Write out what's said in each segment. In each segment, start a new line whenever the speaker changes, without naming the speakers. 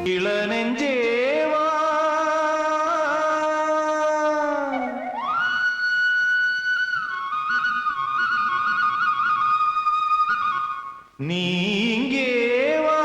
இளநெஞ்சேவா நீ இங்கே வா.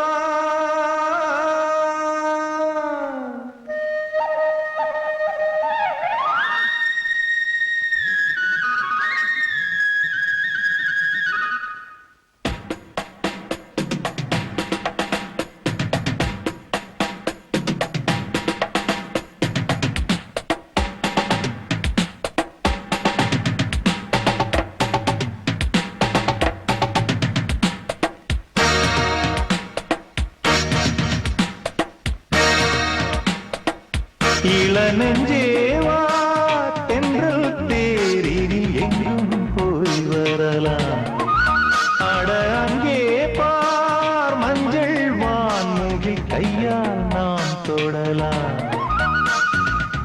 இளநெஞ்சேவா தென்றல் தேரினில் எங்கும் போய் வரலாம். அட அங்கே பார் மஞ்சள் வான்முகி கையால் நாம் தொடலாம்.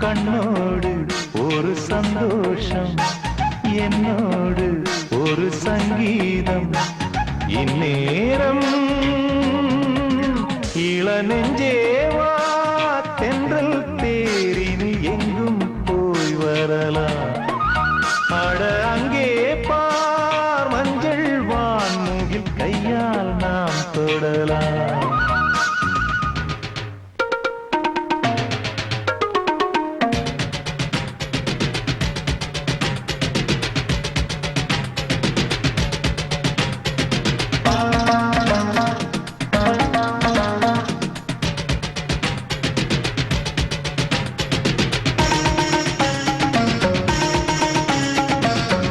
கண்ணோடு ஒரு சந்தோஷம், என்னோடு ஒரு சங்கீதம். இந்நேரம் இளநெஞ்சேவா தென்றல் தேரினில் எங்கும் போய் வரலாம். அட அங்கே பார் மஞ்சள் வான்முகில் கையால் நாம் தொடலாம்.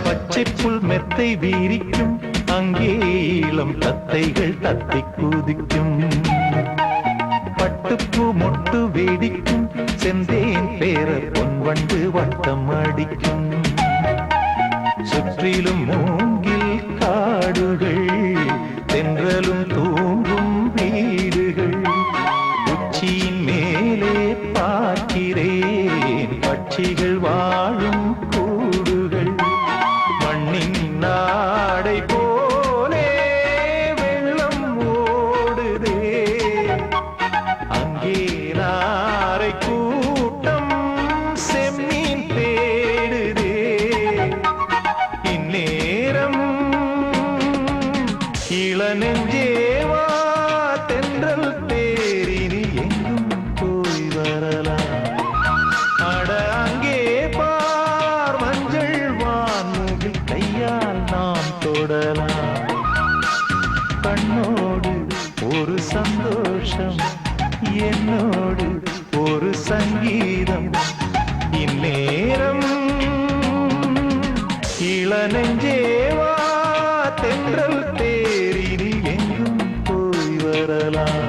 பச்சைப்புல் மெத்தை வீரிக்கும், அங்கே இளம் தத்தைகள் தத்தி குதிக்கும். பட்டுப்பூ மொட்டு வேடிக்கும், செந்தேன் பேர பொன்வண்டு வட்டம் அடிக்கும். சுற்றிலும் மூங்கில் காடுகள், தென்றலும் தூங்கும் வீடுகள். உச்சியின் மேலே பார்க்கிறேன் பட்சிகள் வாழும் கூடுகள். மண்ணின் நாடை போலே வெள்ளம் ஓடுதே, அங்கே நாரை கூட்டம் செம்மீன் தேடுதே. இந்நேரம் இளநெஞ்சேவா தென்றல் தேரினில் எங்கும் போய் வரலாம். அட அங்கே பார் மஞ்சள் வான்முகில் கையால் நாம் தொடலாம். கண்ணோடு ஒரு சந்தோஷம், என்னோடு ஒரு சங்கீதம். இந்நேரம் இளநெஞ்சேவா தென்றல் தேரினில் எங்கும் போய் வரலாம்.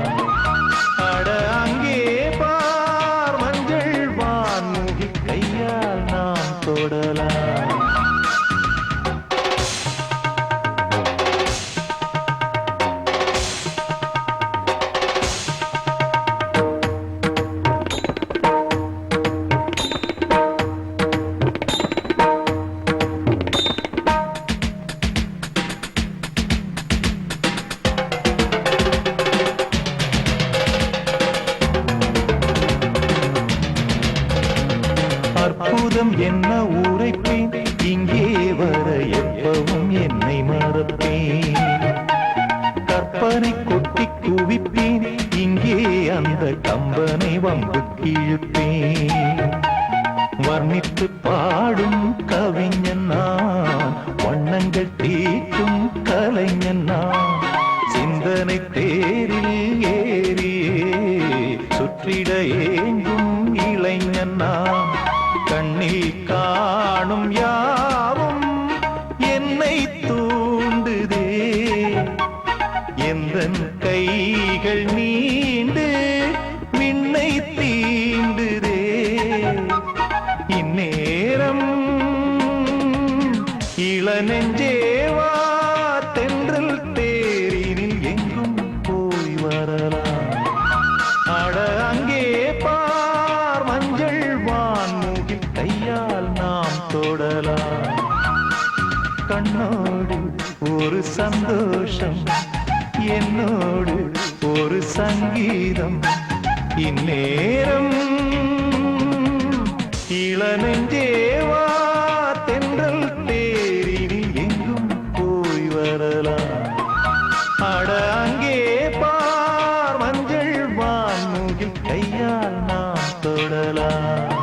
அட அங்கே பார் மஞ்சள் வான்முகில் கையால் நாம் தொடலாம். அற்புதம் என்ன உரைப்பேன், இங்கே வர எப்பவும் என்னை மறப்பேன். கற்பனை கொட்டி குவிப்பேன், இங்கே அந்த கம்பனை வம்பு கிழிப்பேன். வர்ணித்து பாடும் கவிஞன் நான், வண்ணங்கள் தீட்டும் கலைஞன் நான். சிந்தனை தேரில் ஏறியே சுற்றிட ஏங்கும் இளைஞன் நான். கண்ணில் காணும் யாவும் என்னை தூண்டுதே, எந்தன் கைகள் நீண்டு விண்ணை தீண்டுதே. இந்நேரம் இளநெஞ்சேவா தென்றல் தேரினில் எங்கும் போய் வரலாம். அட அங்கே பார் மஞ்சள் வான்முகில் கையால் நாம் தொடலாம். கண்ணோடு ஒரு சந்தோஷம், என்னோடு ஒரு சங்கீதம். இந்நேரம் இளநெஞ்சேவா தென்றல் தேரினில் எங்கும் போய் வரலாம். அட அங்கே பார் மஞ்சள் வான்முகில் கையால் நாம் தொடலாம்.